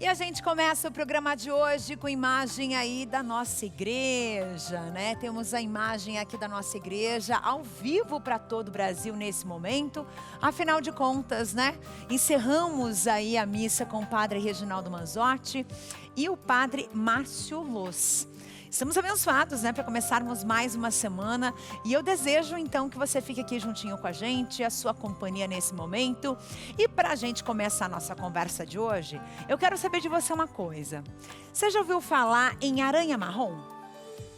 E a gente começa o programa de hoje com imagem aí da nossa igreja, né? Temos a imagem aqui da nossa igreja ao vivo para todo o Brasil nesse momento. Afinal de contas, né? Encerramos aí a missa com o padre Reginaldo Manzotti e o padre Márcio Loz. Estamos abençoados, né, para começarmos mais uma semana, e eu desejo então que você fique aqui juntinho com a gente, a sua companhia nesse momento. E para a gente começar a nossa conversa de hoje, eu quero saber de você uma coisa. Você já ouviu falar em aranha marrom?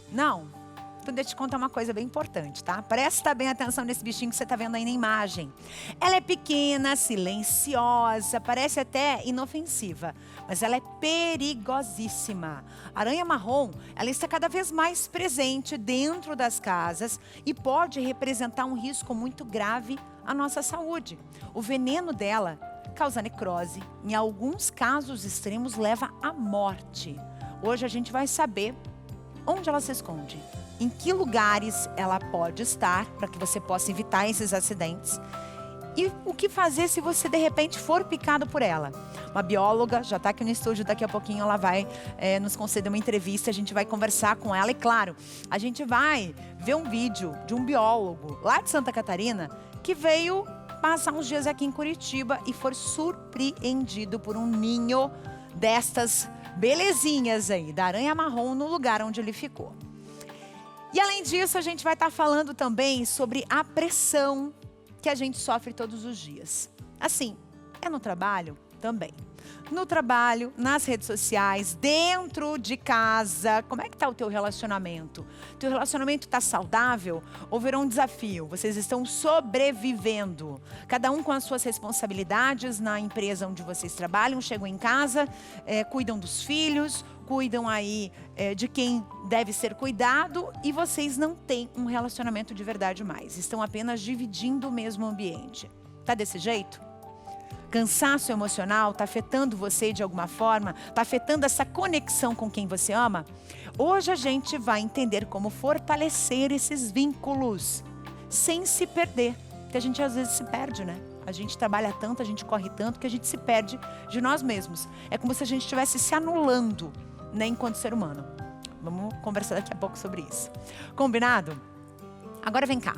Não? Então deixa eu te contar uma coisa bem importante, tá? Presta bem atenção nesse bichinho que você está vendo aí na imagem. Ela é pequena, silenciosa, parece até inofensiva, mas ela é perigosíssima. A aranha marrom, ela está cada vez mais presente dentro das casas e pode representar um risco muito grave à nossa saúde. O veneno dela causa necrose, em alguns casos extremos leva à morte. Hoje a gente vai saber onde ela se esconde, em que lugares ela pode estar, para que você possa evitar esses acidentes. E o que fazer se você de repente for picado por ela? Uma bióloga já está aqui no estúdio, daqui a pouquinho ela vai nos conceder uma entrevista, a gente vai conversar com ela. E claro, a gente vai ver um vídeo de um biólogo lá de Santa Catarina que veio passar uns dias aqui em Curitiba e foi surpreendido por um ninho destas belezinhas aí, da aranha marrom, no lugar onde ele ficou. E além disso, a gente vai estar falando também sobre a pressão que a gente sofre todos os dias. Assim, é no trabalho também. No trabalho, nas redes sociais, dentro de casa. Como é que está o teu relacionamento? Teu relacionamento está saudável ou virou um desafio? Vocês estão sobrevivendo. Cada um com as suas responsabilidades na empresa onde vocês trabalham. Chegam em casa, cuidam dos filhos, cuidam aí de quem deve ser cuidado, e vocês não têm um relacionamento de verdade mais. Estão apenas dividindo o mesmo ambiente. Tá desse jeito? Cansaço emocional está afetando você de alguma forma? Está afetando essa conexão com quem você ama? Hoje a gente vai entender como fortalecer esses vínculos sem se perder. Porque a gente às vezes se perde, né? A gente trabalha tanto, a gente corre tanto que a gente se perde de nós mesmos. É como se a gente estivesse se anulando, né, enquanto ser humano. Vamos conversar daqui a pouco sobre isso. Combinado? Agora vem cá.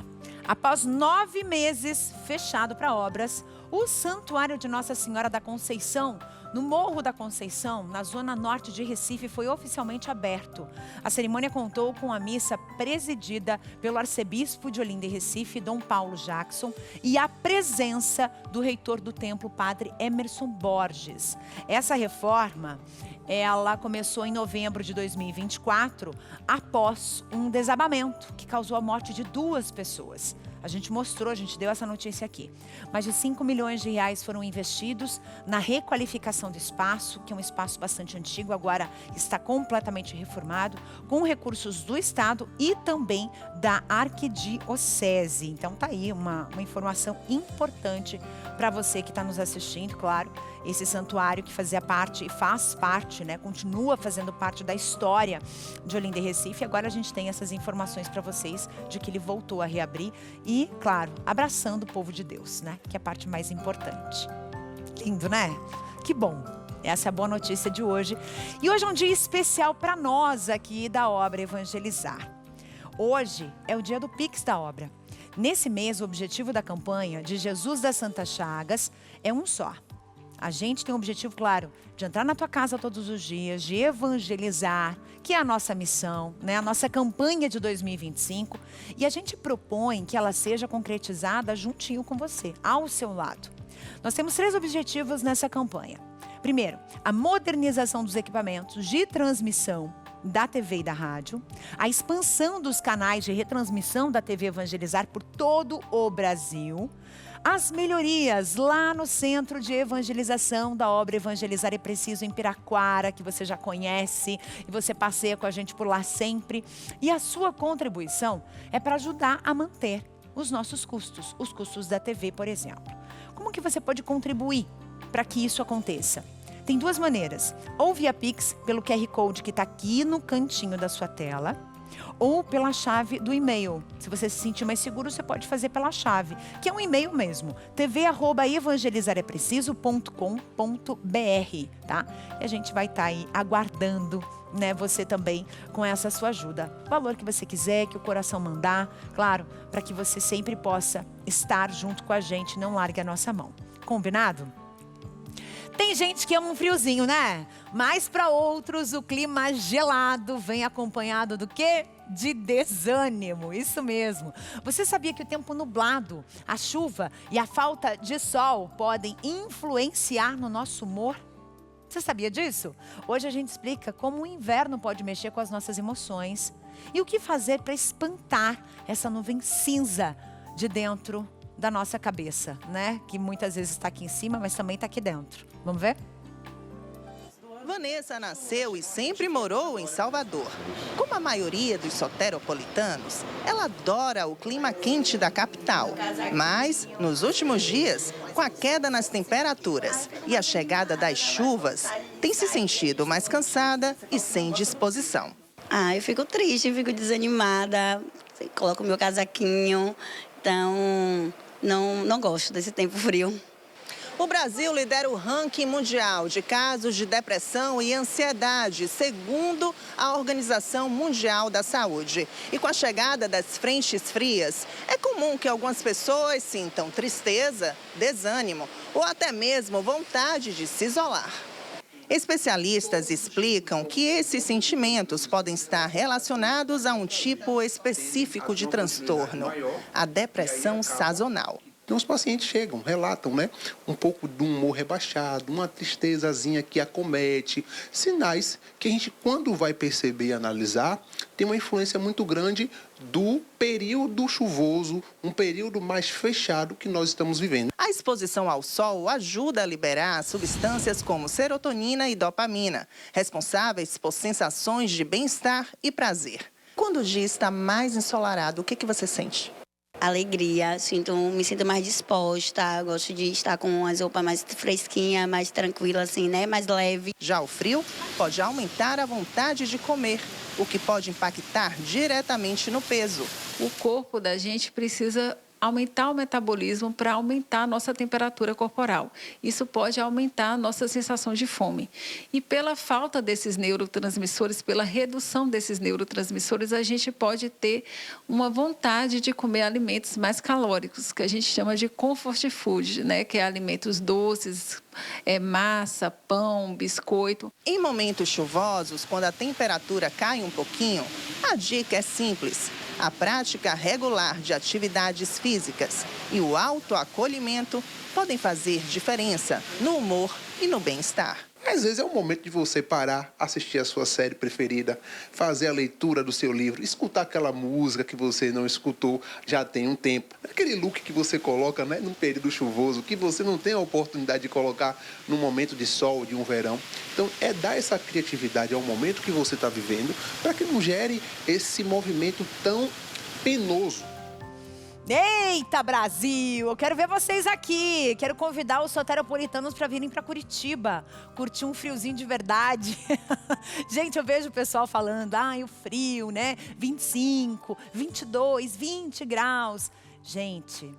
Após 9 meses fechado para obras, o Santuário de Nossa Senhora da Conceição, no Morro da Conceição, na zona norte de Recife, foi oficialmente aberto. A cerimônia contou com a missa presidida pelo arcebispo de Olinda e Recife, Dom Paulo Jackson, e a presença do reitor do templo, padre Emerson Borges. Essa reforma, ela começou em novembro de 2024, após um desabamento que causou a morte de 2 pessoas. A gente mostrou, a gente deu essa notícia aqui. Mais de 5 milhões de reais foram investidos na requalificação do espaço, que é um espaço bastante antigo, agora está completamente reformado, com recursos do Estado e também da Arquidiocese. Então tá aí uma informação importante para você que está nos assistindo, claro. Esse santuário que fazia parte e faz parte, né, continua fazendo parte da história de Olinda e Recife. Agora a gente tem essas informações para vocês de que ele voltou a reabrir e, claro, abraçando o povo de Deus, né, que é a parte mais importante. Lindo, né? Que bom. Essa é a boa notícia de hoje. E hoje é um dia especial para nós aqui da obra Evangelizar. Hoje é o dia do Pix da obra. Nesse mês, o objetivo da campanha de Jesus das Santas Chagas é um só. A gente tem um objetivo claro, de entrar na tua casa todos os dias, de evangelizar, que é a nossa missão, né? A nossa campanha de 2025. E a gente propõe que ela seja concretizada juntinho com você, ao seu lado. Nós temos 3 objetivos nessa campanha. Primeiro, a modernização dos equipamentos de transmissão da TV e da rádio, a expansão dos canais de retransmissão da TV Evangelizar por todo o Brasil, as melhorias lá no Centro de Evangelização da obra Evangelizar é Preciso em Piraquara, que você já conhece e você passeia com a gente por lá sempre. E a sua contribuição é para ajudar a manter os nossos custos, os custos da TV, por exemplo. Como que você pode contribuir para que isso aconteça? Tem 2 maneiras, ou via Pix, pelo QR Code que está aqui no cantinho da sua tela, ou pela chave do e-mail. Se você se sentir mais seguro, você pode fazer pela chave, que é um e-mail mesmo, tv@evangelizareppreciso.com.br, tá? E a gente vai estar aí aguardando, né, você também com essa sua ajuda. O valor que você quiser, que o coração mandar, claro, para que você sempre possa estar junto com a gente, não largue a nossa mão. Combinado? Tem gente que ama um friozinho, né? Mas para outros o clima gelado vem acompanhado do quê? De desânimo, isso mesmo. Você sabia que o tempo nublado, a chuva e a falta de sol podem influenciar no nosso humor? Você sabia disso? Hoje a gente explica como o inverno pode mexer com as nossas emoções e o que fazer para espantar essa nuvem cinza de dentro da nossa cabeça, né? Que muitas vezes está aqui em cima, mas também está aqui dentro. Vamos ver? Vanessa nasceu e sempre morou em Salvador. Como a maioria dos soteropolitanos, ela adora o clima quente da capital. Mas, nos últimos dias, com a queda nas temperaturas e a chegada das chuvas, tem se sentido mais cansada e sem disposição. Eu fico triste, fico desanimada, coloco meu casaquinho, então não gosto desse tempo frio. O Brasil lidera o ranking mundial de casos de depressão e ansiedade, segundo a Organização Mundial da Saúde. E com a chegada das frentes frias, é comum que algumas pessoas sintam tristeza, desânimo ou até mesmo vontade de se isolar. Especialistas explicam que esses sentimentos podem estar relacionados a um tipo específico de transtorno, a depressão sazonal. Então os pacientes chegam, relatam, né? Um pouco de um humor rebaixado, uma tristezazinha que acomete, sinais que a gente, quando vai perceber e analisar, tem uma influência muito grande do período chuvoso, um período mais fechado que nós estamos vivendo. A exposição ao sol ajuda a liberar substâncias como serotonina e dopamina, responsáveis por sensações de bem-estar e prazer. Quando o dia está mais ensolarado, o que você sente? Alegria, me sinto mais disposta, gosto de estar com as roupas mais fresquinhas, mais tranquila, assim, né? Mais leve. Já o frio pode aumentar a vontade de comer, o que pode impactar diretamente no peso. O corpo da gente precisa aumentar o metabolismo para aumentar a nossa temperatura corporal. Isso pode aumentar a nossa sensação de fome. E pela falta desses neurotransmissores, pela redução desses neurotransmissores, a gente pode ter uma vontade de comer alimentos mais calóricos, que a gente chama de comfort food, né? Que é alimentos doces, massa, pão, biscoito. Em momentos chuvosos, quando a temperatura cai um pouquinho, a dica é simples. A prática regular de atividades físicas e o autoacolhimento podem fazer diferença no humor e no bem-estar. Às vezes é o momento de você parar, assistir a sua série preferida, fazer a leitura do seu livro, escutar aquela música que você não escutou já tem um tempo. Aquele look que você coloca, né, num período chuvoso, que você não tem a oportunidade de colocar num momento de sol, de um verão. Então, é dar essa criatividade ao momento que você está vivendo, para que não gere esse movimento tão penoso. Eita, Brasil! Eu quero ver vocês aqui. Quero convidar os soteropolitanos para virem para Curitiba. Curtir um friozinho de verdade. Gente, eu vejo o pessoal falando, o frio, né? 25, 22, 20 graus. Gente,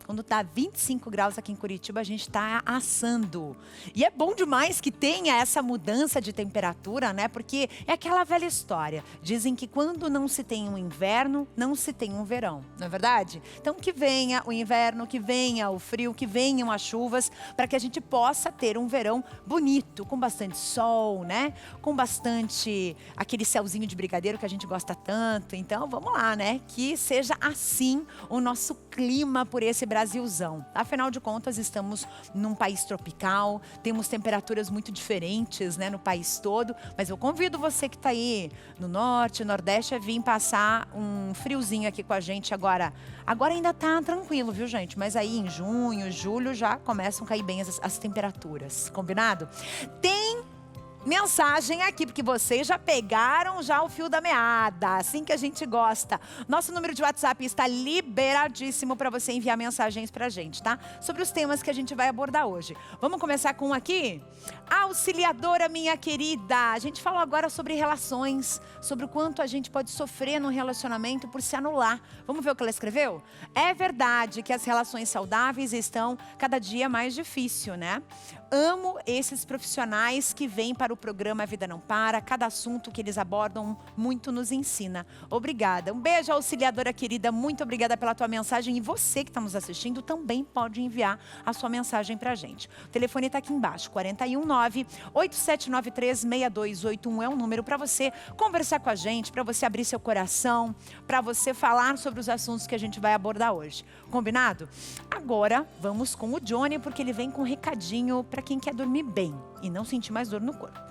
quando tá 25 graus aqui em Curitiba, a gente tá assando. E é bom demais que tenha essa mudança de temperatura, né? Porque é aquela velha história. Dizem que quando não se tem um inverno, não se tem um verão. Não é verdade? Então que venha o inverno, que venha o frio, que venham as chuvas, para que a gente possa ter um verão bonito, com bastante sol, né? Com bastante aquele céuzinho de brigadeiro que a gente gosta tanto. Então vamos lá, né? Que seja assim o nosso clima por esse Brasilzão. Afinal de contas, estamos num país tropical, temos temperaturas muito diferentes, né, no país todo, mas eu convido você que está aí no norte, nordeste, a vir passar um friozinho aqui com a gente agora. Agora ainda tá tranquilo, viu, gente? Mas aí em junho, julho, já começam a cair bem as temperaturas. Combinado? Tem mensagem aqui, porque vocês já pegaram já o fio da meada, assim que a gente gosta. Nosso número de WhatsApp está liberadíssimo para você enviar mensagens pra gente, tá? Sobre os temas que a gente vai abordar hoje. Vamos começar com um aqui? Auxiliadora, minha querida. A gente falou agora sobre relações, sobre o quanto a gente pode sofrer num relacionamento por se anular. Vamos ver o que ela escreveu? É verdade que as relações saudáveis estão cada dia mais difícil, né? Amo esses profissionais que vêm para o programa A Vida Não Para. Cada assunto que eles abordam muito nos ensina. Obrigada. Um beijo, auxiliadora querida. Muito obrigada pela tua mensagem. E você que está nos assistindo também pode enviar a sua mensagem para a gente. O telefone está aqui embaixo, 419-8793-6281 é um número para você conversar com a gente, para você abrir seu coração, para você falar sobre os assuntos que a gente vai abordar hoje. Combinado? Agora vamos com o Johnny, porque ele vem com um recadinho para quem quer dormir bem e não sentir mais dor no corpo.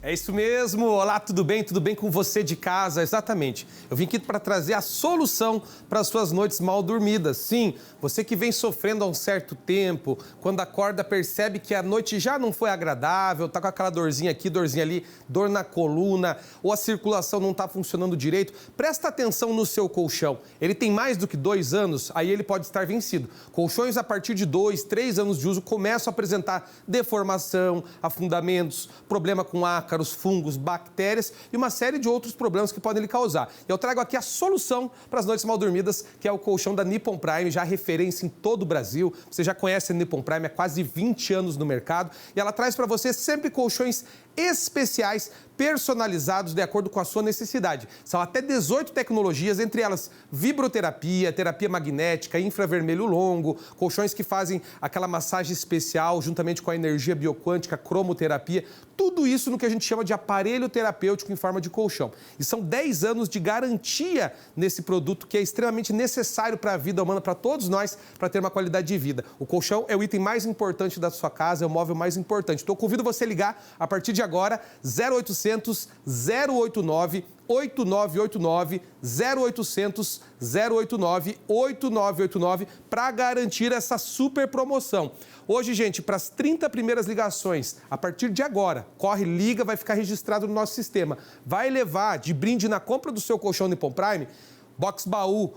É isso mesmo. Olá, tudo bem? Tudo bem com você de casa? Exatamente. Eu vim aqui para trazer a solução para as suas noites mal dormidas. Sim, você que vem sofrendo há um certo tempo, quando acorda percebe que a noite já não foi agradável, tá com aquela dorzinha aqui, dorzinha ali, dor na coluna, ou a circulação não está funcionando direito. Presta atenção no seu colchão. Ele tem mais do que 2 anos, aí ele pode estar vencido. Colchões a partir de 2, 3 anos de uso começam a apresentar deformação, afundamentos, problema com ácaros, fungos, bactérias e uma série de outros problemas que podem lhe causar. Eu trago aqui a solução para as noites mal dormidas, que é o colchão da Nippon Prime, já referência em todo o Brasil. Você já conhece a Nippon Prime há quase 20 anos no mercado e ela traz para você sempre colchões especiais, personalizados de acordo com a sua necessidade. São até 18 tecnologias, entre elas vibroterapia, terapia magnética, infravermelho longo, colchões que fazem aquela massagem especial juntamente com a energia bioquântica, cromoterapia, tudo isso no que a gente chama de aparelho terapêutico em forma de colchão. E são 10 anos de garantia nesse produto que é extremamente necessário para a vida humana, para todos nós, para ter uma qualidade de vida. O colchão é o item mais importante da sua casa, é o móvel mais importante. Então eu convido você a ligar a partir de agora, 0800 089 8989 0800 089 8989 para garantir essa super promoção. Hoje, gente, para as 30 primeiras ligações, a partir de agora, corre, liga, vai ficar registrado no nosso sistema. Vai levar de brinde na compra do seu colchão Nippon Prime, box baú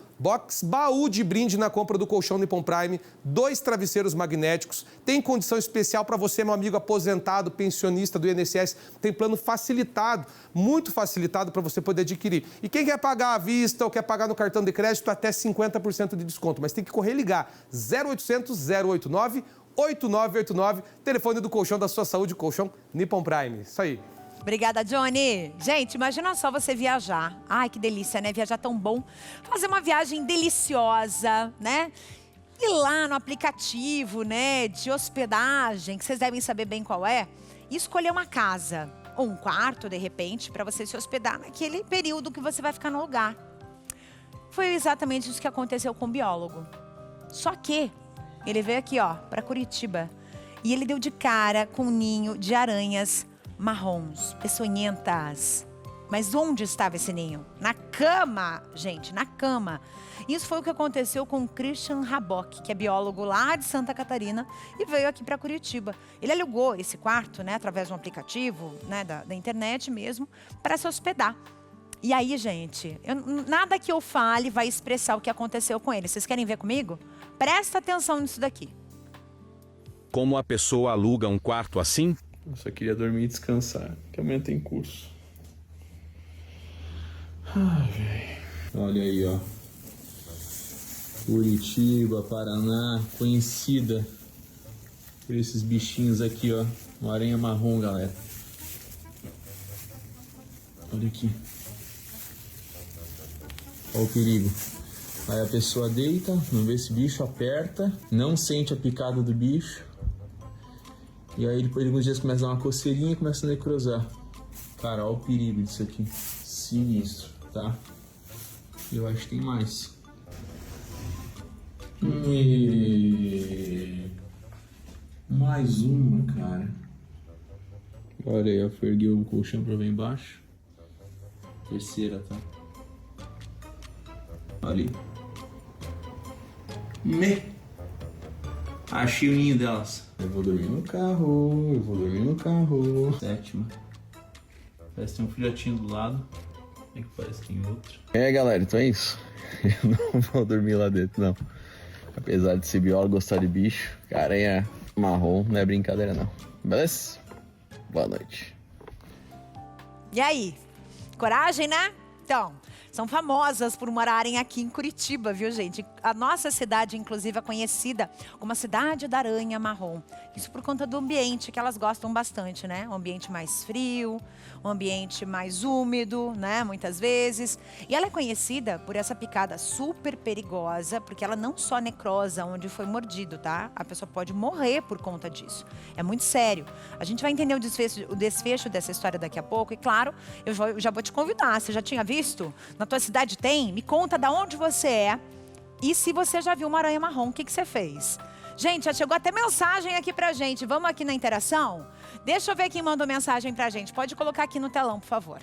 de brinde na compra do colchão Nippon Prime, 2 travesseiros magnéticos, tem condição especial para você, meu amigo aposentado, pensionista do INSS, tem plano facilitado, muito facilitado para você poder adquirir. E quem quer pagar à vista ou quer pagar no cartão de crédito, até 50% de desconto, mas tem que correr e ligar, 0800 089 8989, telefone do colchão da sua saúde, colchão Nippon Prime, isso aí. Obrigada, Johnny. Gente, imagina só você viajar. Ai, que delícia, né? Viajar tão bom. Fazer uma viagem deliciosa, né? Ir lá no aplicativo, né, de hospedagem, que vocês devem saber bem qual é, e escolher uma casa ou um quarto, de repente, para você se hospedar naquele período que você vai ficar no lugar. Foi exatamente isso que aconteceu com o biólogo. Só que ele veio aqui, ó, para Curitiba, e ele deu de cara com um ninho de aranhas marrons, peçonhentas. Mas onde estava esse ninho? Na cama, gente, na cama. Isso foi o que aconteceu com o Christian Rabock, que é biólogo lá de Santa Catarina e veio aqui para Curitiba. Ele alugou esse quarto, né, através de um aplicativo, né, da internet mesmo, para se hospedar. E aí, gente, nada que eu fale vai expressar o que aconteceu com ele. Vocês querem ver comigo? Presta atenção nisso daqui. Como a pessoa aluga um quarto assim? Eu só queria dormir e descansar, que amanhã tem curso. Ai, velho. Olha aí, ó. Curitiba, Paraná, conhecida por esses bichinhos aqui, ó. Uma aranha marrom, galera. Olha aqui. Olha o perigo. Aí a pessoa deita, não vê esse bicho, aperta, não sente a picada do bicho. E aí depois de alguns dias começa a dar uma coceirinha e começa a necrosar. Cara, olha o perigo disso aqui. Sinistro, tá? Eu acho que tem mais. Mais uma, cara. Olha aí, eu ergui o colchão pra ver embaixo. Terceira, tá? Olha aí. Achei o ninho delas. Eu vou dormir no carro, eu vou dormir no carro. 7ª. Parece que tem um filhotinho do lado. É que parece que tem outro. Galera, então é isso. Eu não vou dormir lá dentro, não. Apesar de ser biólogo, gostar de bicho, aranha marrom não é brincadeira, não. Beleza? Boa noite. E aí? Coragem, né? Então, são famosas por morarem aqui em Curitiba, viu, gente? A nossa cidade, inclusive, é conhecida como a cidade da aranha marrom. Isso por conta do ambiente que elas gostam bastante, né? Um ambiente mais frio, um ambiente mais úmido, né? Muitas vezes. E ela é conhecida por essa picada super perigosa, porque ela não só necrosa onde foi mordido, tá? A pessoa pode morrer por conta disso. É muito sério. A gente vai entender o desfecho dessa história daqui a pouco. E claro, eu já vou te convidar. Você já tinha visto? Na tua cidade tem? Me conta de onde você é. E se você já viu uma aranha marrom, o que você fez? Gente, já chegou até mensagem aqui pra gente. Vamos aqui na interação? Deixa eu ver quem mandou mensagem pra gente. Pode colocar aqui no telão, por favor.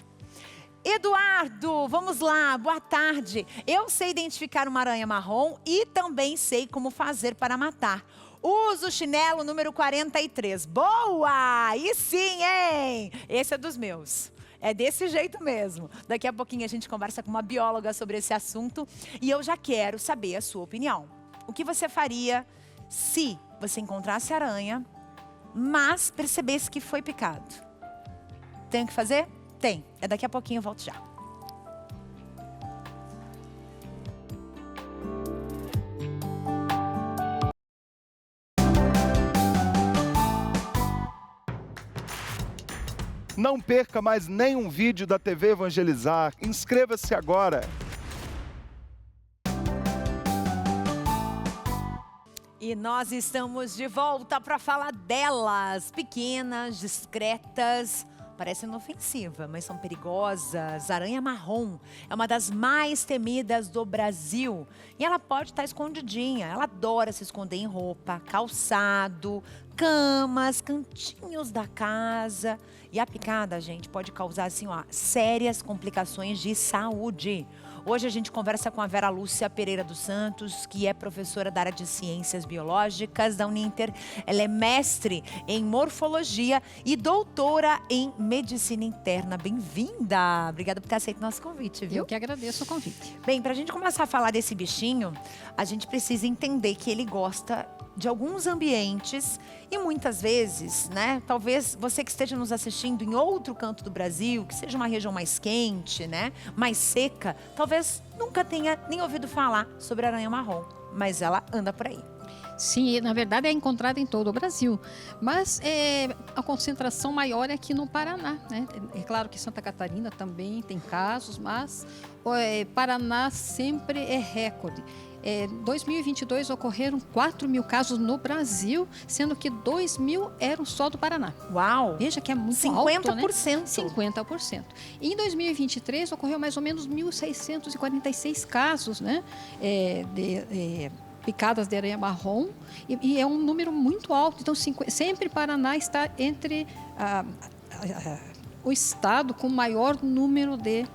Eduardo, vamos lá, boa tarde. Eu sei identificar uma aranha marrom e também sei como fazer para matar. Uso o chinelo número 43. Boa! E sim, hein? Esse é dos meus. É desse jeito mesmo. Daqui a pouquinho a gente conversa com uma bióloga sobre esse assunto. E eu já quero saber a sua opinião. O que você faria se você encontrasse aranha, mas percebesse que foi picado? Tem o que fazer? Tem. É daqui a pouquinho, eu volto já. Não perca mais nenhum vídeo da TV Evangelizar. Inscreva-se agora. E nós estamos de volta para falar delas. Pequenas, discretas, parecem inofensivas, mas são perigosas. Aranha marrom é uma das mais temidas do Brasil. E ela pode estar escondidinha. Ela adora se esconder em roupa, calçado, camas, cantinhos da casa. E a picada, gente, pode causar assim, ó, sérias complicações de saúde. Hoje a gente conversa com a Vera Lúcia Pereira dos Santos, que é professora da área de Ciências Biológicas da Uninter. Ela é mestre em Morfologia e doutora em Medicina Interna. Bem-vinda! Obrigada por ter aceito nosso convite, viu? Eu que agradeço o convite. Bem, para a gente começar a falar desse bichinho, a gente precisa entender que ele gosta de alguns ambientes e muitas vezes, né, talvez você que esteja nos assistindo em outro canto do Brasil, que seja uma região mais quente, né, mais seca, talvez nunca tenha nem ouvido falar sobre a aranha marrom, mas ela anda por aí. Sim, na verdade é encontrada em todo o Brasil, mas a concentração maior é aqui no Paraná, né? É claro que Santa Catarina também tem casos, mas Paraná sempre é recorde. Em 2022 ocorreram 4.000 casos no Brasil, sendo que 2.000 eram só do Paraná. Uau! Veja que é muito 50%. alto, né? 50%. E em 2023 ocorreu mais ou menos 1.646 casos, né? Picadas de aranha marrom, e é um número muito alto. Então, sempre Paraná está entre o estado com maior número de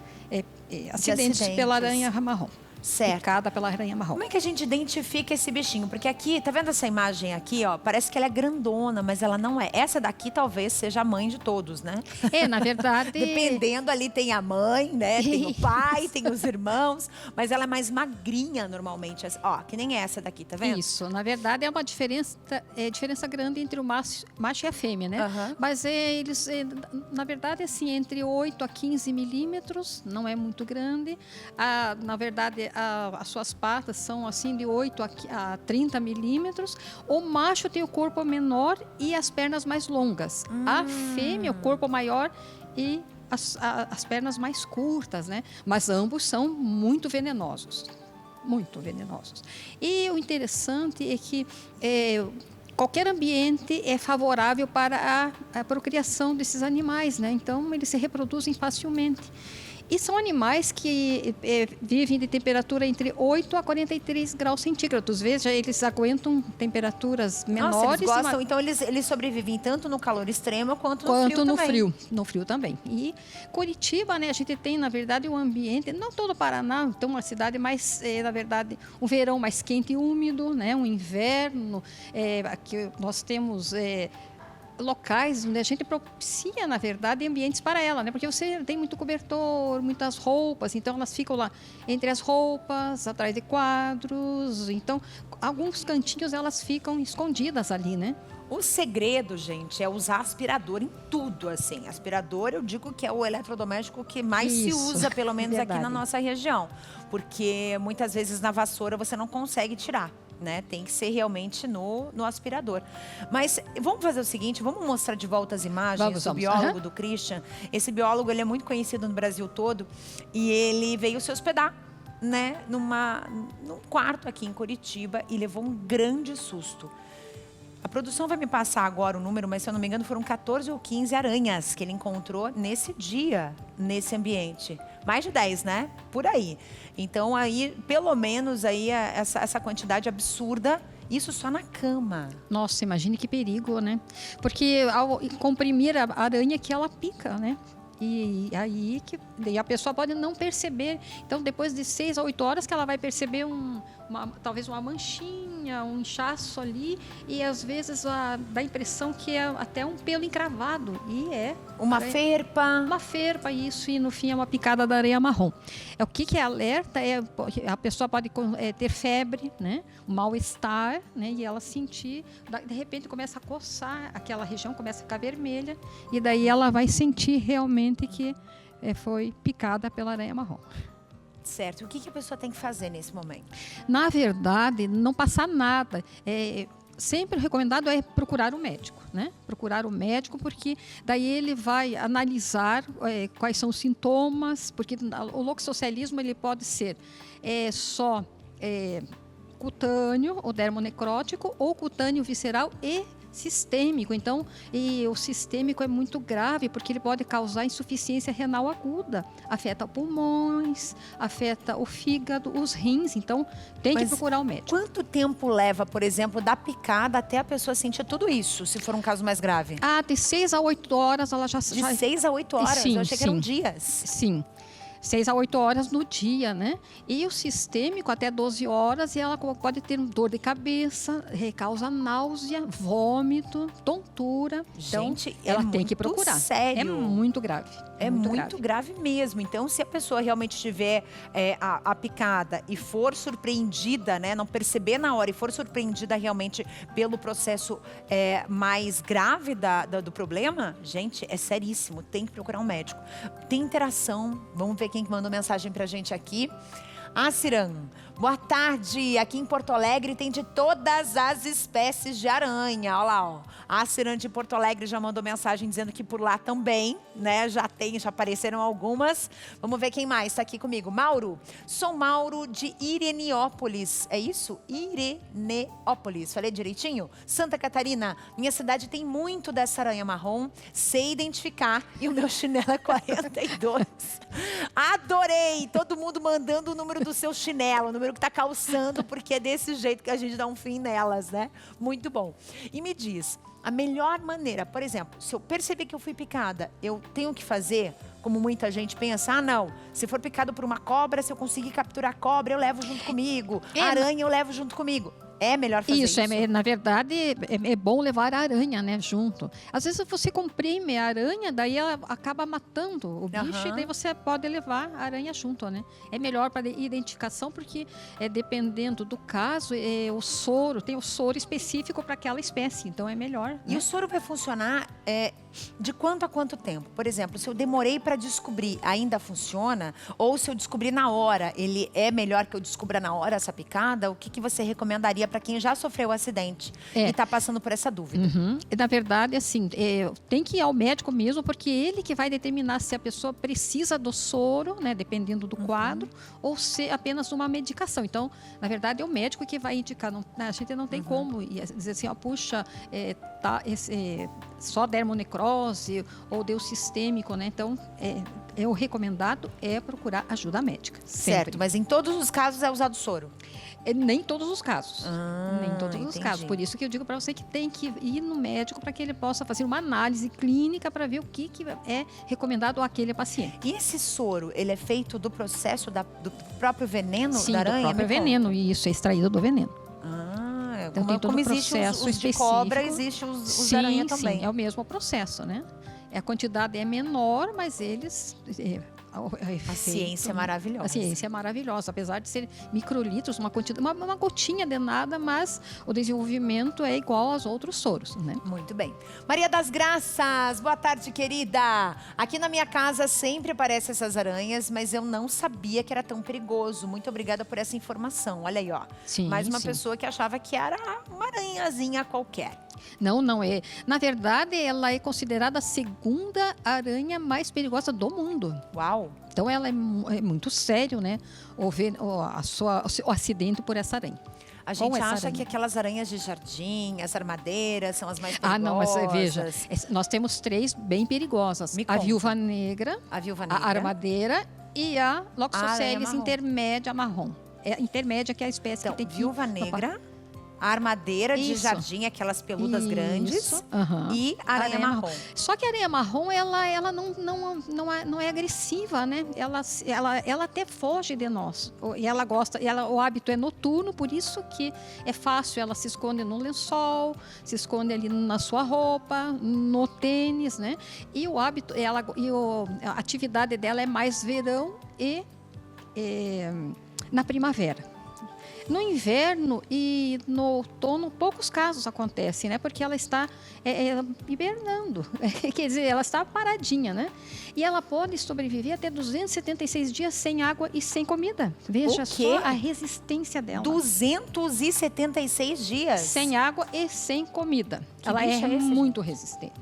acidentes pela aranha marrom. Certo. Picada pela aranha marrom. Como é que a gente identifica esse bichinho? Porque aqui, tá vendo essa imagem aqui, ó? Parece que ela é grandona, mas ela não é. Essa daqui talvez seja a mãe de todos, né? Na verdade... Dependendo, ali tem a mãe, né? Tem o pai, tem os irmãos. Mas ela é mais magrinha, normalmente. Ó, que nem essa daqui, tá vendo? Isso. Na verdade, é uma diferença grande entre o macho e a fêmea, né? Uhum. Mas eles, na verdade, assim, entre 8 a 15 milímetros, não é muito grande. Na verdade, as suas patas são assim de 8 a 30 milímetros. O macho tem o corpo menor e as pernas mais longas. A fêmea, o corpo maior e as pernas mais curtas, né? Mas ambos são muito venenosos. Muito venenosos. E o interessante é que qualquer ambiente é favorável para a procriação desses animais, né? Então, eles se reproduzem facilmente. E são animais que vivem de temperatura entre 8 a 43 graus centígrados. Veja, eles aguentam temperaturas menores. Nossa, eles gostam, então eles sobrevivem tanto no calor extremo quanto no frio no também. frio. No frio também. E Curitiba, né, a gente tem, na verdade, um ambiente, não todo o Paraná, então uma cidade mais, na verdade, um verão mais quente e úmido, né, um inverno. Aqui nós temos... locais onde a gente propicia, na verdade, ambientes para ela, né? Porque você tem muito cobertor, muitas roupas, então elas ficam lá entre as roupas, atrás de quadros, então alguns cantinhos elas ficam escondidas ali, né? O segredo, gente, é usar aspirador em tudo, assim. Aspirador, eu digo que é o eletrodoméstico que mais se usa, pelo menos aqui na nossa região. Porque muitas vezes na vassoura você não consegue tirar. Né? Tem que ser realmente no aspirador. Mas vamos fazer o seguinte, vamos mostrar de volta as imagens do biólogo, do Christian. Esse biólogo, ele é muito conhecido no Brasil todo e ele veio se hospedar, né, num quarto aqui em Curitiba e levou um grande susto. A produção vai me passar agora o número, mas se eu não me engano foram 14 ou 15 aranhas que ele encontrou nesse dia, nesse ambiente. Mais de 10, né? Por aí. Então, aí, pelo menos, aí, essa quantidade absurda, isso só na cama. Nossa, imagine que perigo, né? Porque ao comprimir a aranha que ela pica, né? E aí a pessoa pode não perceber. Então, depois de 6 a 8 horas que ela vai perceber talvez uma manchinha, um inchaço ali. E às vezes dá a impressão que é até um pelo encravado. E uma ferpa. Uma ferpa, isso. E no fim é uma picada da aranha marrom. O que é alerta? A pessoa pode ter febre, né? Um mal-estar, né? E ela sentir, de repente começa a coçar, aquela região começa a ficar vermelha. E daí ela vai sentir realmente que foi picada pela aranha marrom. Certo. O que a pessoa tem que fazer nesse momento? Na verdade, não passar nada. Sempre o recomendado é procurar um médico, né? Procurar o médico, porque daí ele vai analisar quais são os sintomas, porque o loxoscelismo ele pode ser só cutâneo ou dermonecrótico ou cutâneo visceral e sistêmico. Então, o sistêmico é muito grave porque ele pode causar insuficiência renal aguda, afeta pulmões, afeta o fígado, os rins. Então, tem que procurar o médico. Quanto tempo leva, por exemplo, da picada até a pessoa sentir tudo isso, se for um caso mais grave? De 6 a 8 horas ela já... De 6 a 8 horas? Sim, eu achei que eram dias. Sim. 6 a 8 horas no dia, né? E o sistêmico até 12 horas e ela pode ter dor de cabeça, causa náusea, vômito, tontura. Gente, então, ela tem que procurar. Sério. É muito grave. É muito grave mesmo. Então, se a pessoa realmente tiver a picada e for surpreendida, né, não perceber na hora e for surpreendida realmente pelo processo mais grave do problema, gente, é seríssimo. Tem que procurar um médico. Tem interação. Vamos ver quem mandou mensagem pra gente aqui. Ciran, boa tarde. Aqui em Porto Alegre tem de todas as espécies de aranha. Olha lá, ó. A Ciran de Porto Alegre já mandou mensagem dizendo que por lá também, né? Já apareceram algumas. Vamos ver quem mais está aqui comigo. Mauro. Sou Mauro de Ireneópolis. É isso? Ireneópolis. Falei direitinho? Santa Catarina. Minha cidade tem muito dessa aranha marrom. Sei identificar. E o meu chinelo é 42. Adorei! Todo mundo mandando o número do seu chinelo, o número que tá calçando, porque é desse jeito que a gente dá um fim nelas, né? Muito bom. E me diz, a melhor maneira, por exemplo, se eu perceber que eu fui picada, eu tenho que fazer, como muita gente pensa, não, se for picado por uma cobra, se eu conseguir capturar a cobra, eu levo junto comigo. A aranha eu levo junto comigo. É melhor fazer isso? Na verdade, é bom levar a aranha, né, junto. Às vezes você comprime a aranha, daí ela acaba matando o bicho e daí você pode levar a aranha junto, né? É melhor para identificação porque, dependendo do caso, o soro, tem o soro específico para aquela espécie, então é melhor. E né? o soro vai funcionar de quanto a quanto tempo? Por exemplo, se eu demorei para descobrir, ainda funciona? Ou se eu descobrir na hora, ele é melhor que eu descubra na hora essa picada? O que você recomendaria para quem já sofreu o acidente e está passando por essa dúvida? Na verdade, assim, tem que ir ao médico mesmo, porque ele que vai determinar se a pessoa precisa do soro, né, dependendo do quadro, ou se apenas uma medicação. Então, na verdade, é o médico que vai indicar. A gente não tem como dizer assim, ó, puxa, só dermonecrose ou deu sistêmico, né? Então, o recomendado é procurar ajuda médica. Sempre. Certo, mas em todos os casos é usado soro? Nem todos os casos. Nem todos os entendi. casos. Por isso que eu digo para você que tem que ir no médico para que ele possa fazer uma análise clínica para ver o que é recomendado àquele paciente. E esse soro, ele é feito do processo do próprio veneno Sim, da aranha? do próprio veneno. E isso é extraído do veneno. Então, tem todo como o existe processo os de cobra, existe os da aranha também. Sim, é o mesmo processo, né? A quantidade é menor, mas eles... A ciência é maravilhosa. A ciência é maravilhosa, apesar de ser microlitros, uma gotinha de nada, mas o desenvolvimento é igual aos outros soros, né? Muito bem. Maria das Graças, boa tarde, querida. Aqui na minha casa sempre aparecem essas aranhas, mas eu não sabia que era tão perigoso. Muito obrigada por essa informação. Olha aí, ó. Sim, mais uma sim. pessoa que achava que era uma aranhazinha qualquer. Não é. Na verdade, ela é considerada a segunda aranha mais perigosa do mundo. Uau! Então, ela é muito sério, né? O acidente por essa aranha. A gente acha que aquelas aranhas de jardim, as armadeiras, são as mais perigosas. Não, mas veja, nós temos 3 bem perigosas. A viúva negra, a armadeira e a Loxosceles intermédia marrom. Intermédia, que é a espécie que tem que... Viúva negra, a armadeira de jardim, aquelas peludas grandes, e a aranha marrom. Só que a aranha marrom, ela não é agressiva, né? Ela até foge de nós. E ela gosta, o hábito é noturno, por isso que é fácil. Ela se esconde no lençol, se esconde ali na sua roupa, no tênis, né? E o hábito, a atividade dela é mais verão e na primavera. No inverno e no outono, poucos casos acontecem, né? Porque ela está hibernando. Quer dizer, ela está paradinha, né? E ela pode sobreviver até 276 dias sem água e sem comida. Veja só a resistência dela. 276 dias? Sem água e sem comida. Ela é muito resistente.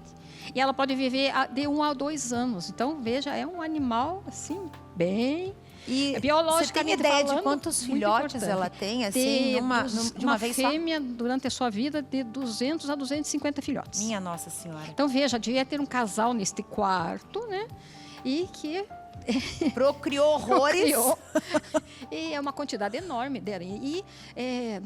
E ela pode viver de 1 a 2 anos. Então, veja, é um animal, assim, bem... E biologicamente você tem ideia falando, de quantos filhotes ela tem, assim, de uma vez só? Uma fêmea, durante a sua vida, de 200 a 250 filhotes. Minha Nossa Senhora. Então, veja, devia ter um casal neste quarto, né? E que... Procriou horrores. E é uma quantidade enorme de aranha. E,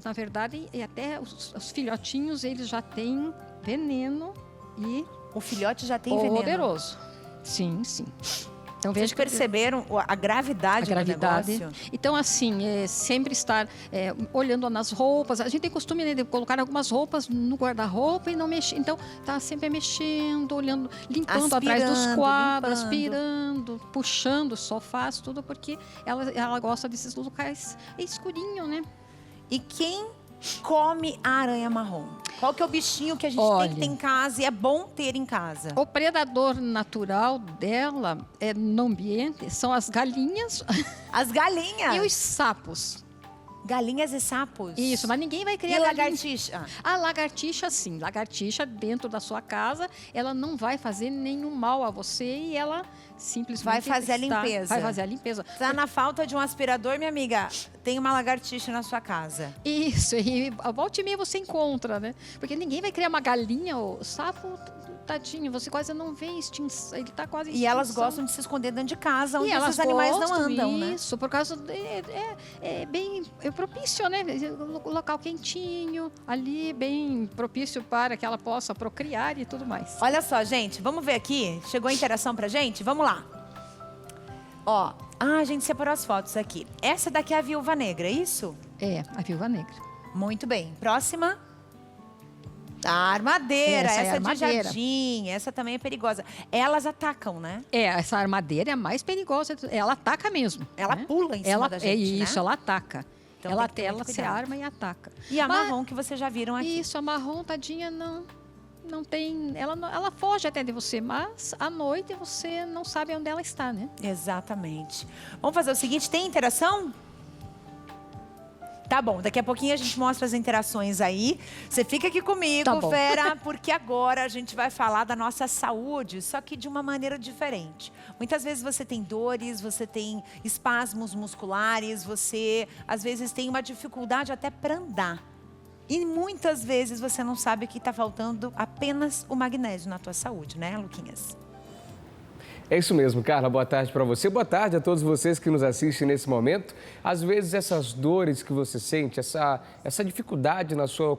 na verdade, até os filhotinhos, eles já têm veneno e... O filhote já tem veneno? Poderoso. Sim, sim. Então, vocês perceberam a gravidade do negócio? Então, assim, sempre estar olhando nas roupas. A gente tem costume de colocar algumas roupas no guarda-roupa e não mexer. Então, tá sempre mexendo, olhando, limpando atrás dos quadros, aspirando, puxando sofás, tudo, porque ela gosta desses locais escurinho, né? E quem come a aranha marrom? Qual que é o bichinho que a gente tem que ter em casa e é bom ter em casa? O predador natural dela no ambiente são as galinhas. As galinhas? E os sapos. Galinhas e sapos? Isso, mas ninguém vai criar lagartixa? A lagartixa, sim. Lagartixa dentro da sua casa, ela não vai fazer nenhum mal a você e ela simplesmente vai fazer a limpeza. Vai fazer a limpeza. Tá na falta de um aspirador, minha amiga, tem uma lagartixa na sua casa. Isso, e a volta e meia você encontra, né? Porque ninguém vai criar uma galinha ou sapo, tadinho, você quase não vê extinção, ele tá quase extinção. E elas gostam de se esconder dentro de casa, onde esses animais não andam, né? Isso, por causa bem propício, né? O local quentinho, ali bem propício para que ela possa procriar e tudo mais. Olha só, gente, vamos ver aqui. Chegou a interação pra gente? Vamos lá. Ó, a gente separou as fotos aqui. Essa daqui é a viúva negra, é isso? É, a viúva negra. Muito bem. Próxima. A armadeira, essa é de jardim, essa também é perigosa. Elas atacam, né? Essa armadeira é a mais perigosa. Ela ataca mesmo. Ela pula em cima da gente, isso, né? Ela ataca. Então ela se arma e ataca. E a marrom que vocês já viram aqui. Isso, a marrom, tadinha, não. não tem, ela foge até de você, mas à noite você não sabe onde ela está, né? Exatamente. Vamos fazer o seguinte, tem interação? Tá bom, daqui a pouquinho a gente mostra as interações aí. Você fica aqui comigo, Tá bom. Vera, porque agora a gente vai falar da nossa saúde, só que de uma maneira diferente. Muitas vezes você tem dores, você tem espasmos musculares, você às vezes tem uma dificuldade até para andar. E muitas vezes você não sabe que está faltando apenas o magnésio na tua saúde, né, Luquinhas? É isso mesmo, Carla. Boa tarde para você. Boa tarde a todos vocês que nos assistem nesse momento. Às vezes essas dores que você sente, essa dificuldade na sua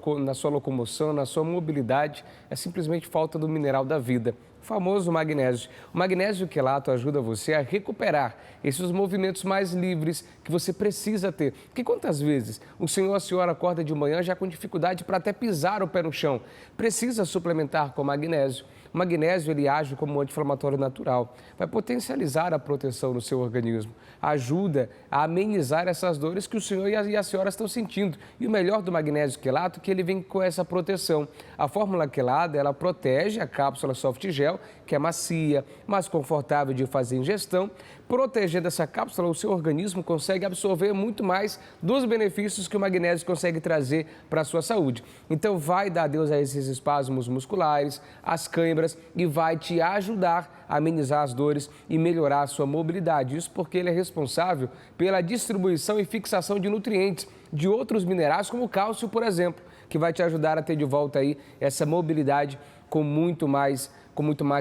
locomoção, na sua mobilidade, é simplesmente falta do mineral da vida, o famoso magnésio. O magnésio quelato ajuda você a recuperar esses movimentos mais livres que você precisa ter. Porque quantas vezes o senhor ou a senhora acorda de manhã já com dificuldade para até pisar o pé no chão? Precisa suplementar com magnésio. O magnésio ele age como um anti-inflamatório natural, vai potencializar a proteção no seu organismo, ajuda a amenizar essas dores que o senhor e a senhora estão sentindo. E o melhor do magnésio quelato é que ele vem com essa proteção. A fórmula quelada, ela protege a cápsula soft gel, que é macia, mais confortável de fazer ingestão. Protegendo essa cápsula, o seu organismo consegue absorver muito mais dos benefícios que o magnésio consegue trazer para a sua saúde. Então, vai dar adeus a esses espasmos musculares, as câimbras e vai te ajudar a amenizar as dores e melhorar a sua mobilidade. Isso porque ele é responsável pela distribuição e fixação de nutrientes, de outros minerais, como o cálcio, por exemplo, que vai te ajudar a ter de volta aí essa mobilidade com muito mais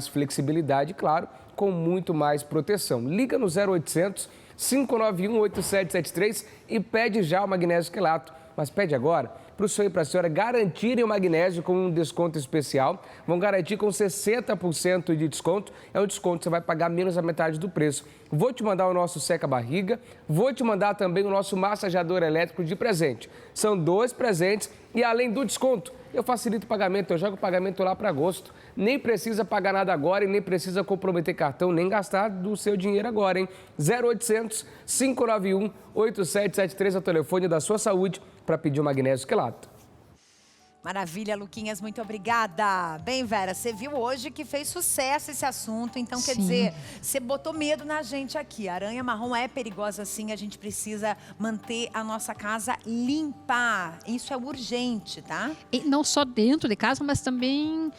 flexibilidade, claro, com muito mais proteção. Liga no 0800 591 8773 e pede já o magnésio quelato. Mas pede agora para o senhor e para a senhora garantirem o magnésio com um desconto especial. Vão garantir com 60% de desconto. É um desconto que você vai pagar menos a metade do preço. Vou te mandar o nosso seca-barriga, vou te mandar também o nosso massageador elétrico de presente. São 2 presentes e além do desconto, eu facilito o pagamento, eu jogo o pagamento lá para agosto. Nem precisa pagar nada agora e nem precisa comprometer cartão, nem gastar do seu dinheiro agora, hein? 0800 591 8773 é o telefone da sua saúde para pedir o magnésio quelato. Maravilha, Luquinhas, muito obrigada. Bem, Vera, você viu hoje que fez sucesso esse assunto, então quer dizer, você botou medo na gente aqui. A aranha marrom é perigosa sim, a gente precisa manter a nossa casa limpa. Isso é urgente, tá? E não só dentro de casa, mas também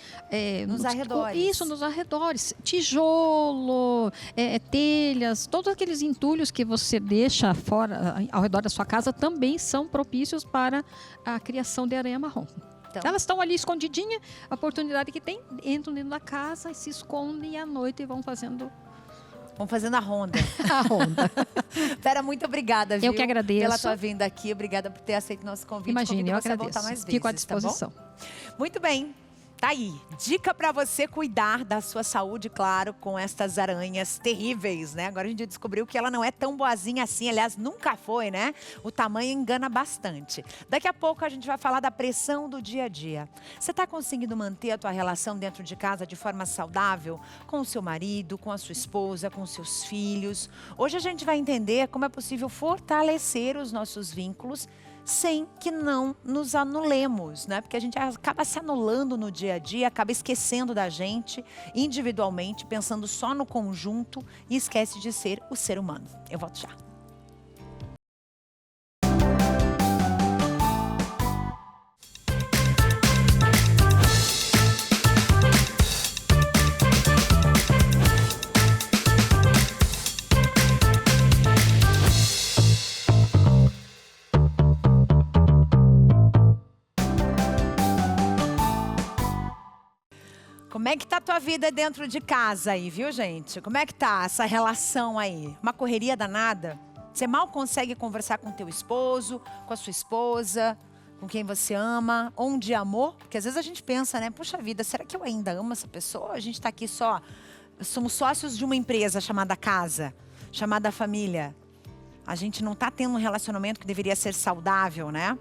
nos arredores. Isso, nos arredores. Tijolo, telhas, todos aqueles entulhos que você deixa fora, ao redor da sua casa, também são propícios para a criação de aranha marrom. Então, elas estão ali escondidinhas, a oportunidade que tem, entram dentro da casa, se escondem e à noite vão fazendo... Vão fazendo a ronda. A ronda. Vera, muito obrigada, viu? Eu que agradeço. Pela tua vinda aqui, obrigada por ter aceito o nosso convite. Imagina, eu você agradeço. Voltar mais vezes, Fico à disposição. Tá bom? Muito bem. Tá aí, dica para você cuidar da sua saúde, claro, com estas aranhas terríveis, né? Agora a gente descobriu que ela não é tão boazinha assim, aliás, nunca foi, né? O tamanho engana bastante. Daqui a pouco a gente vai falar da pressão do dia a dia. Você tá conseguindo manter a tua relação dentro de casa de forma saudável? Com o seu marido, com a sua esposa, com os seus filhos? Hoje a gente vai entender como é possível fortalecer os nossos vínculos sem que não nos anulemos, né? Porque a gente acaba se anulando no dia a dia, acaba esquecendo da gente individualmente, pensando só no conjunto e esquece de ser o ser humano. Eu volto já. Como é que tá a tua vida dentro de casa aí, viu, gente? Como é que tá essa relação aí? Uma correria danada? Você mal consegue conversar com teu esposo, com a sua esposa, com quem você ama, ou um dia amor? Porque às vezes a gente pensa, né? Puxa vida, será que eu ainda amo essa pessoa? A gente tá aqui só... Somos sócios de uma empresa chamada casa, chamada família. A gente não está tendo um relacionamento que deveria ser saudável, né?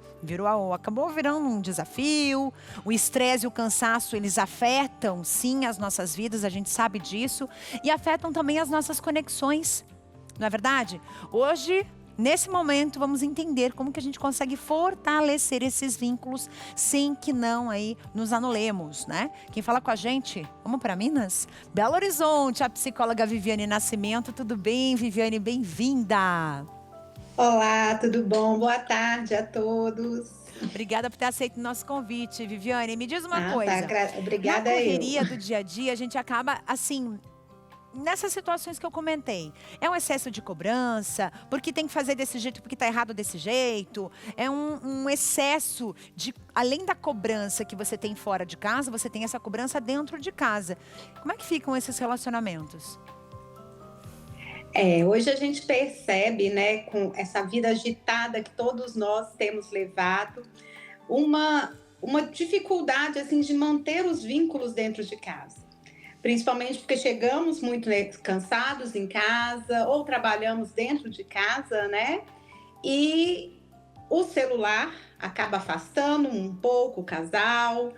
Acabou virando um desafio. O estresse e o cansaço, eles afetam, sim, as nossas vidas, a gente sabe disso. E afetam também as nossas conexões, não é verdade? Hoje, Nesse momento, vamos entender como que a gente consegue fortalecer esses vínculos sem que não aí nos anulemos, né? Quem fala com a gente, vamos para Minas? Belo Horizonte, a psicóloga Viviane Nascimento. Tudo bem, Viviane? Bem-vinda! Olá, tudo bom? Boa tarde a todos. Obrigada por ter aceito o nosso convite, Viviane. Me diz uma coisa. Obrigada. Na correria do dia a dia, a gente acaba, assim, nessas situações que eu comentei. É um excesso de cobrança, porque tem que fazer desse jeito, porque está errado desse jeito. É um excesso de, além da cobrança que você tem fora de casa, você tem essa cobrança dentro de casa. Como é que ficam esses relacionamentos? Hoje a gente percebe, né, com essa vida agitada que todos nós temos levado, uma dificuldade, assim, de manter os vínculos dentro de casa. Principalmente porque chegamos muito cansados em casa ou trabalhamos dentro de casa, né? E o celular acaba afastando um pouco o casal,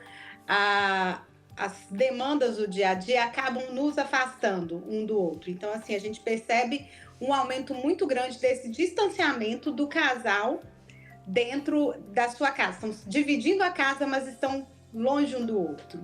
as demandas do dia a dia acabam nos afastando um do outro. Então, assim, a gente percebe um aumento muito grande desse distanciamento do casal dentro da sua casa. Estão dividindo a casa, mas estão longe um do outro.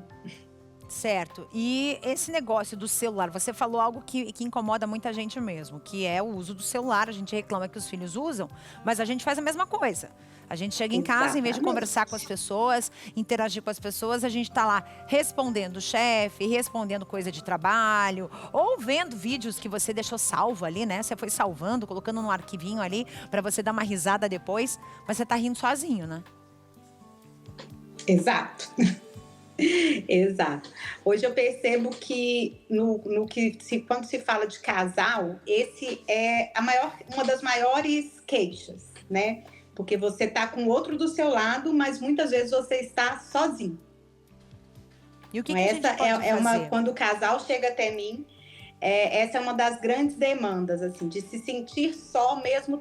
Certo. E esse negócio do celular, você falou algo que incomoda muita gente mesmo, que é o uso do celular. A gente reclama que os filhos usam, mas a gente faz a mesma coisa. A gente chega em casa, em vez de conversar com as pessoas, interagir com as pessoas, a gente tá lá respondendo o chefe, respondendo coisa de trabalho, ou vendo vídeos que você deixou salvo ali, né? Você foi salvando, colocando num arquivinho ali, para você dar uma risada depois, mas você tá rindo sozinho, né? Exato. Exato. Hoje eu percebo que quando se fala de casal, esse é uma das maiores queixas, né? Porque você está com o outro do seu lado, mas muitas vezes você está sozinho. E o que a gente pode fazer? Quando o casal chega até mim, essa é uma das grandes demandas, assim, de se sentir só mesmo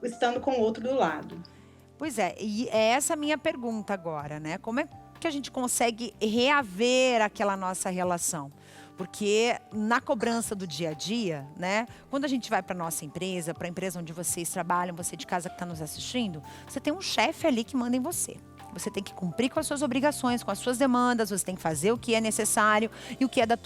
estando com o outro do lado. Pois é, e é essa a minha pergunta agora, né? Como é que a gente consegue reaver aquela nossa relação? Porque na cobrança do dia a dia, né? Quando a gente vai para nossa empresa, para a empresa onde vocês trabalham, você de casa que está nos assistindo, você tem um chefe ali que manda em você. Você tem que cumprir com as suas obrigações, com as suas demandas, você tem que fazer o que é necessário e o que é do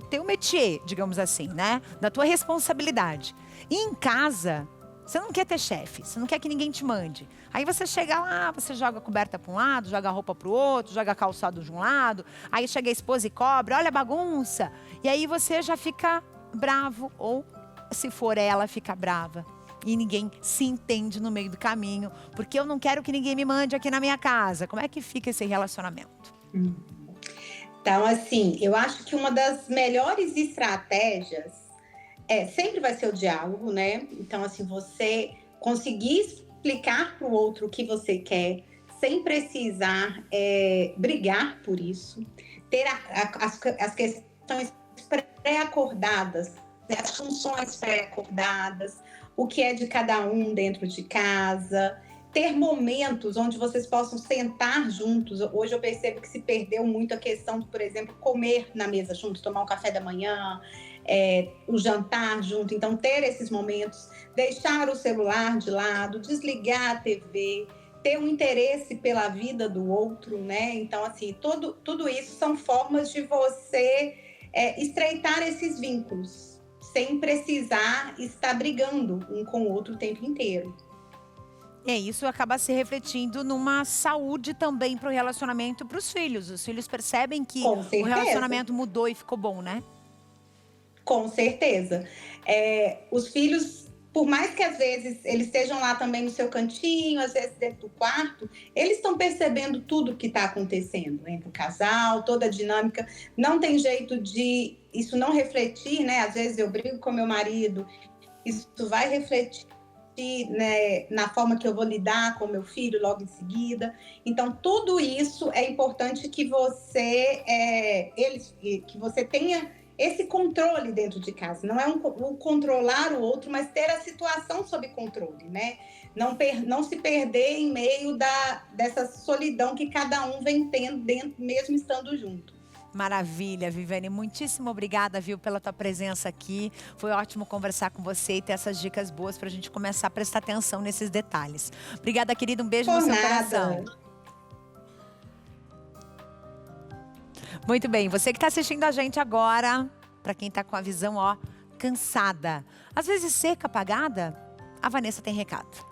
teu métier, digamos assim, né? Da tua responsabilidade. E em casa, você não quer ter chefe, você não quer que ninguém te mande. Aí você chega lá, você joga a coberta para um lado, joga a roupa para o outro, joga calçado de um lado. Aí chega a esposa e cobra, olha a bagunça. E aí você já fica bravo, ou se for ela, fica brava. E ninguém se entende no meio do caminho, porque eu não quero que ninguém me mande aqui na minha casa. Como é que fica esse relacionamento? Então, assim, eu acho que uma das melhores estratégias sempre vai ser o diálogo, né? Então, assim, você conseguir explicar para o outro o que você quer, sem precisar brigar por isso, ter as questões pré-acordadas, né? As funções pré-acordadas, o que é de cada um dentro de casa, ter momentos onde vocês possam sentar juntos. Hoje eu percebo que se perdeu muito a questão de, por exemplo, comer na mesa juntos, tomar um café da manhã, o jantar junto. Então, ter esses momentos, deixar o celular de lado, desligar a TV, ter um interesse pela vida do outro, né? Então, assim, tudo isso são formas de você estreitar esses vínculos, sem precisar estar brigando um com o outro o tempo inteiro. Isso acaba se refletindo numa saúde também para o relacionamento para os filhos. Os filhos percebem que o relacionamento mudou e ficou bom, né? Com certeza. Os filhos, por mais que às vezes eles estejam lá também no seu cantinho, às vezes dentro do quarto, eles estão percebendo tudo que está acontecendo entre o casal, toda a dinâmica. Não tem jeito de isso não refletir, né? Às vezes eu brigo com meu marido, isso vai refletir, né, na forma que eu vou lidar com meu filho logo em seguida. Então, tudo isso é importante que você tenha esse controle dentro de casa. Não é o controlar o outro, mas ter a situação sob controle, né? Não se perder em meio dessa solidão que cada um vem tendo dentro, mesmo estando junto. Maravilha, Viviane. Muitíssimo obrigada, viu, pela tua presença aqui. Foi ótimo conversar com você e ter essas dicas boas pra gente começar a prestar atenção nesses detalhes. Obrigada, querida. Um beijo no seu coração. Muito bem, você que está assistindo a gente agora, para quem está com a visão, ó, cansada, às vezes seca, apagada, a Vanessa tem recado.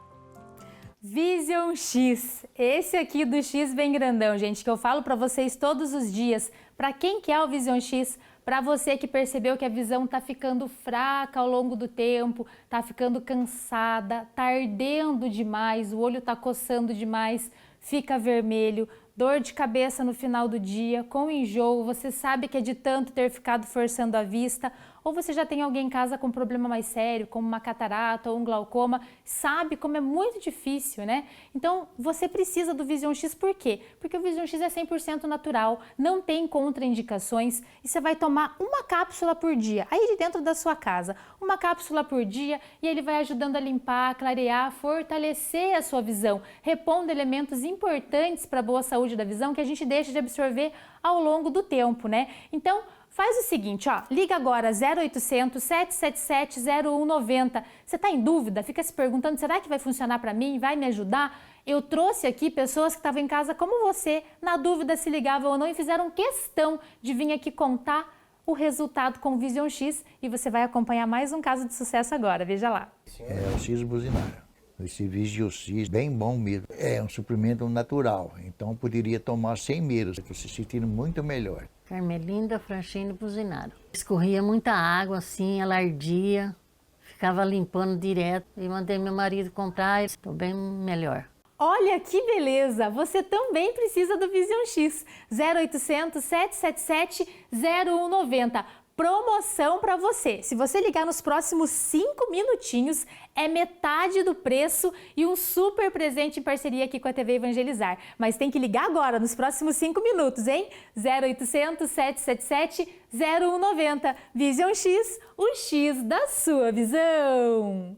Vision X, esse aqui do X bem grandão, gente, que eu falo para vocês todos os dias. Para quem que é o Vision X? Para você que percebeu que a visão tá ficando fraca ao longo do tempo, tá ficando cansada, tá ardendo demais, o olho tá coçando demais, fica vermelho, dor de cabeça no final do dia, com enjoo, você sabe que é de tanto ter ficado forçando a vista, ou você já tem alguém em casa com um problema mais sério, como uma catarata ou um glaucoma, sabe como é muito difícil, né? Então, você precisa do Vision X, por quê? Porque o Vision X é 100% natural, não tem contraindicações, e você vai tomar uma cápsula por dia, aí de dentro da sua casa, uma cápsula por dia, e ele vai ajudando a limpar, clarear, fortalecer a sua visão, repondo elementos importantes para a boa saúde da visão que a gente deixa de absorver ao longo do tempo, né? Então, faz o seguinte, ó, liga agora 0800 777 0190. Você está em dúvida? Fica se perguntando, será que vai funcionar para mim? Vai me ajudar? Eu trouxe aqui pessoas que estavam em casa como você, na dúvida se ligavam ou não, e fizeram questão de vir aqui contar o resultado com o Vision X, e você vai acompanhar mais um caso de sucesso agora, veja lá. É o siso buzinário. Esse Vision X, bem bom mesmo. É um suplemento natural, então poderia tomar sem medo, se sentindo muito melhor. Carmelinda Franchini Buzinaro. Escorria muita água assim, ela ardia, ficava limpando direto e mandei meu marido comprar, estou bem melhor. Olha que beleza! Você também precisa do Vision X. 0800 777 0190. Promoção para você. Se você ligar nos próximos 5 minutinhos, é metade do preço e um super presente em parceria aqui com a TV Evangelizar. Mas tem que ligar agora, nos próximos 5 minutos, hein? 0800 777 0190. Vision X, o X da sua visão.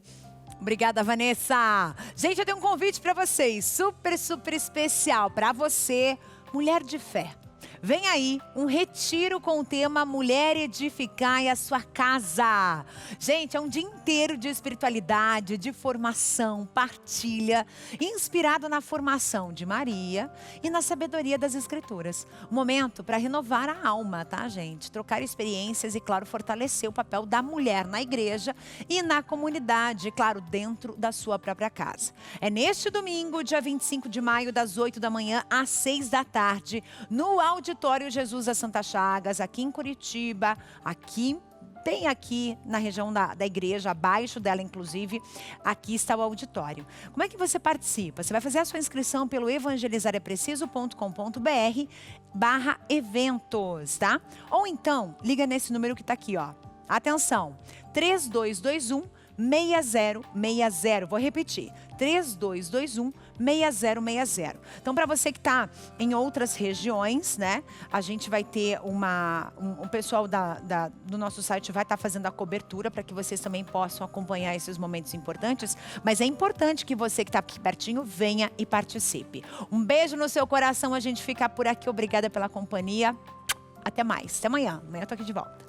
Obrigada, Vanessa. Gente, eu tenho um convite para vocês, super especial para você, mulher de fé. Vem aí um retiro com o tema Mulher Edificai a Sua Casa. Gente, é um dia inteiro de espiritualidade, de formação, partilha, inspirado na formação de Maria e na sabedoria das Escrituras. Um momento para renovar a alma, tá, gente? Trocar experiências e, claro, fortalecer o papel da mulher na igreja e na comunidade, claro, dentro da sua própria casa. É neste domingo, dia 25 de maio, das 8 da manhã às 6 da tarde, no Auditório Jesus das Santas Chagas, aqui em Curitiba, bem aqui na região da igreja, abaixo dela inclusive, aqui está o auditório. Como é que você participa? Você vai fazer a sua inscrição pelo evangelizarepreciso.com.br/eventos, tá? Ou então, liga nesse número que está aqui, ó. Atenção, 3221-6060. Vou repetir, 3221-6060. Então, para você que está em outras regiões, né? A gente vai ter um pessoal do nosso site vai estar fazendo a cobertura para que vocês também possam acompanhar esses momentos importantes. Mas é importante que você que está aqui pertinho venha e participe. Um beijo no seu coração, a gente fica por aqui. Obrigada pela companhia. Até mais. Até amanhã. Amanhã eu tô aqui de volta.